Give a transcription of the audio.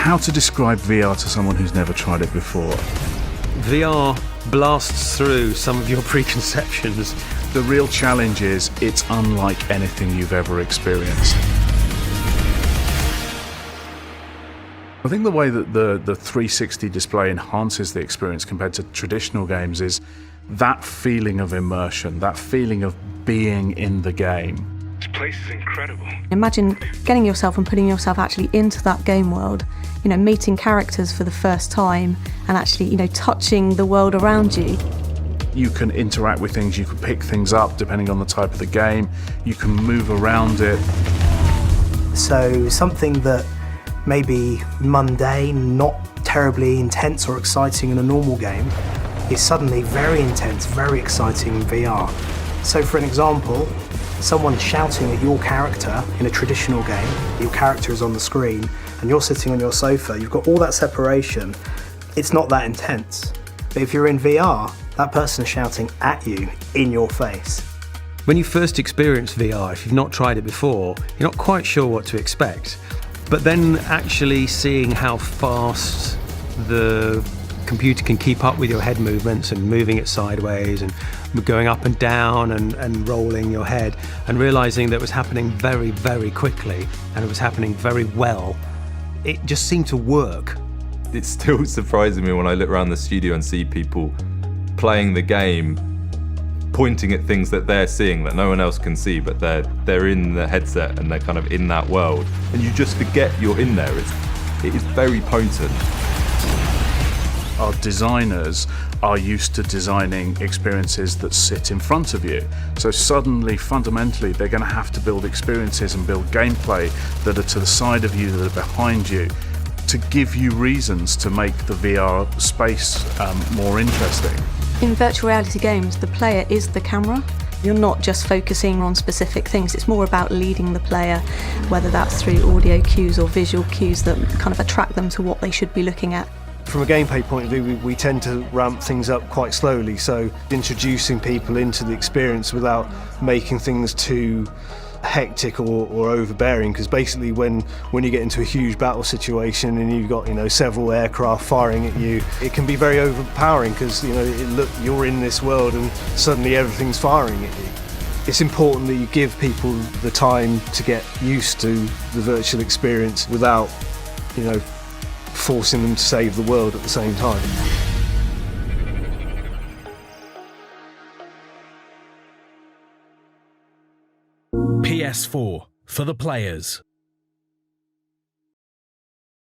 How to describe VR to someone who's never tried it before? VR blasts through some of your preconceptions. The real challenge is it's unlike anything you've ever experienced. I think the way that the 360 display enhances the experience compared to traditional games is that feeling of immersion, that feeling of being in the game. This place is incredible. Imagine getting yourself and putting yourself actually into that game world, meeting characters for the first time and actually, touching the world around you. You can interact with things, you can pick things up depending on the type of the game, you can move around it. So something that may be mundane, not terribly intense or exciting in a normal game, is suddenly very intense, very exciting in VR. So for an example, someone shouting at your character in a traditional game, your character is on the screen and you're sitting on your sofa, you've got all that separation, it's not that intense. But if you're in VR, that person is shouting at you in your face. When you first experience VR, if you've not tried it before, you're not quite sure what to expect. But then actually seeing how fast the computer can keep up with your head movements and moving it sideways and going up and down and rolling your head and realising that it was happening very, very quickly and it was happening very well, it just seemed to work. It's still surprising me when I look around the studio and see people playing the game, pointing at things that they're seeing that no one else can see, but they're in the headset and they're kind of in that world, and you just forget you're in there. It is very potent. Our designers are used to designing experiences that sit in front of you. So suddenly, fundamentally, they're going to have to build experiences and build gameplay that are to the side of you, that are behind you, to give you reasons to make the VR space more interesting. In virtual reality games, the player is the camera. You're not just focusing on specific things, it's more about leading the player, whether that's through audio cues or visual cues that kind of attract them to what they should be looking at. From a gameplay point of view, we tend to ramp things up quite slowly, so introducing people into the experience without making things too hectic or overbearing, because basically when you get into a huge battle situation and you've got several aircraft firing at you, it can be very overpowering because you're in this world and suddenly everything's firing at you. It's important that you give people the time to get used to the virtual experience without forcing them to save the world at the same time. PS4 for the players.